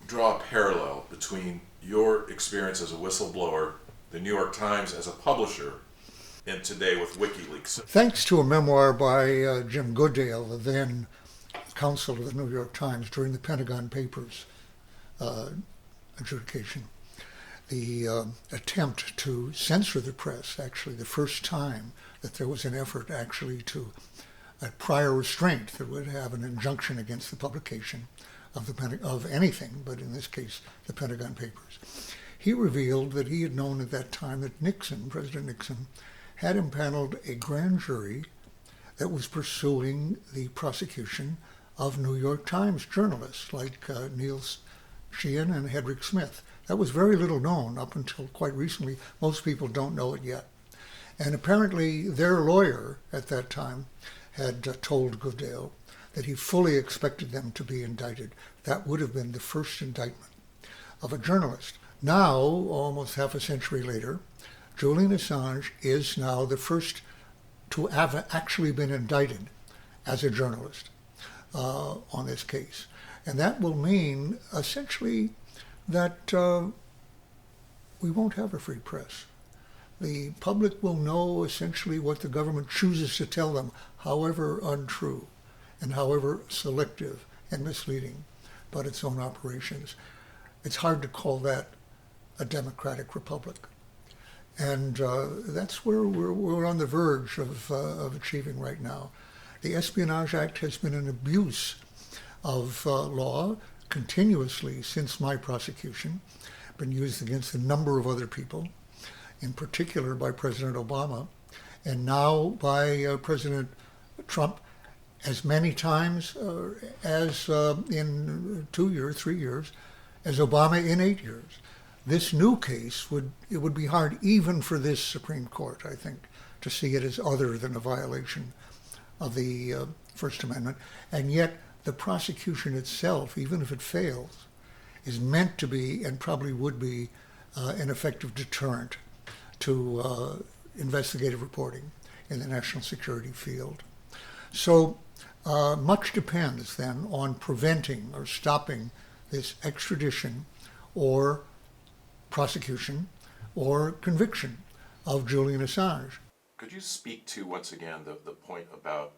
draw a parallel between your experience as a whistleblower, the New York Times as a publisher, and today with WikiLeaks? Thanks to a memoir by Jim Goodale, the then counsel of the New York Times during the Pentagon Papers adjudication, the attempt to censor the press, actually the first time that there was an effort actually to a prior restraint that would have an injunction against the publication of anything, but in this case, the Pentagon Papers. He revealed that he had known at that time that President Nixon, had impaneled a grand jury that was pursuing the prosecution of New York Times journalists like Neil Sheehan and Hedrick Smith. That was very little known up until quite recently. Most people don't know it yet. And apparently their lawyer at that time had told Goodale that he fully expected them to be indicted. That would have been the first indictment of a journalist. Now, almost half a century later, Julian Assange is now the first to have actually been indicted as a journalist on this case. And that will mean essentially that we won't have a free press. The public will know essentially what the government chooses to tell them, however untrue and however selective and misleading about its own operations. It's hard to call that a democratic republic. And that's where we're on the verge of achieving right now. The Espionage Act has been an abuse of law continuously since my prosecution, been used against a number of other people, in particular by President Obama, and now by President Trump as many times as in 2 years, 3 years, as Obama in 8 years. This new case it would be hard even for this Supreme Court, I think, to see it as other than a violation of the First Amendment. And yet the prosecution itself, even if it fails, is meant to be and probably would be an effective deterrent to investigative reporting in the national security field. So much depends then on preventing or stopping this extradition or prosecution or conviction of Julian Assange. Could you speak to, once again, the point about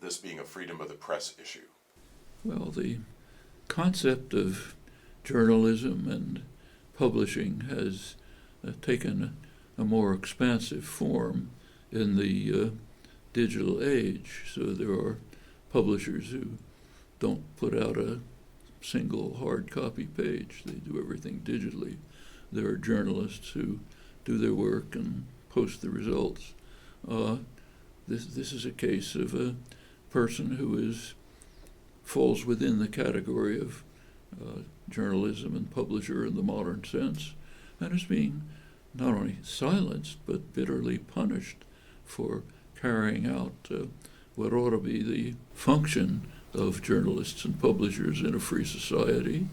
this being a freedom of the press issue? Well, the concept of journalism and publishing has taken a more expansive form in the digital age. So there are publishers who don't put out a single hard copy page. They do everything digitally. There are journalists who do their work and post the results. This is a case of a person who falls within the category of journalism and publisher in the modern sense, and is being not only silenced but bitterly punished for carrying out what ought to be the function of journalists and publishers in a free society.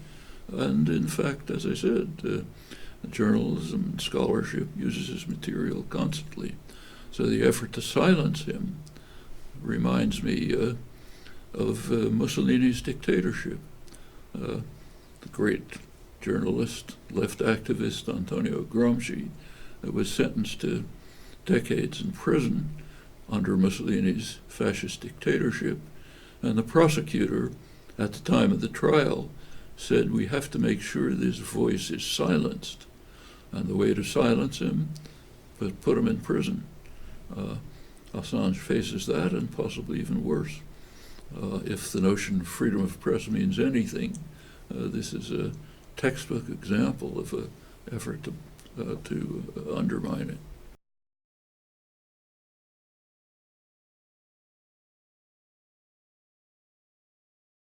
And in fact, as I said, journalism and scholarship uses his material constantly. So the effort to silence him reminds me of Mussolini's dictatorship. The great journalist, left activist Antonio Gramsci was sentenced to decades in prison under Mussolini's fascist dictatorship, and the prosecutor at the time of the trial said, we have to make sure this voice is silenced, and the way to silence him was put him in prison. Assange faces that, and possibly even worse. If the notion of freedom of press means anything, this is a textbook example of an effort to undermine it.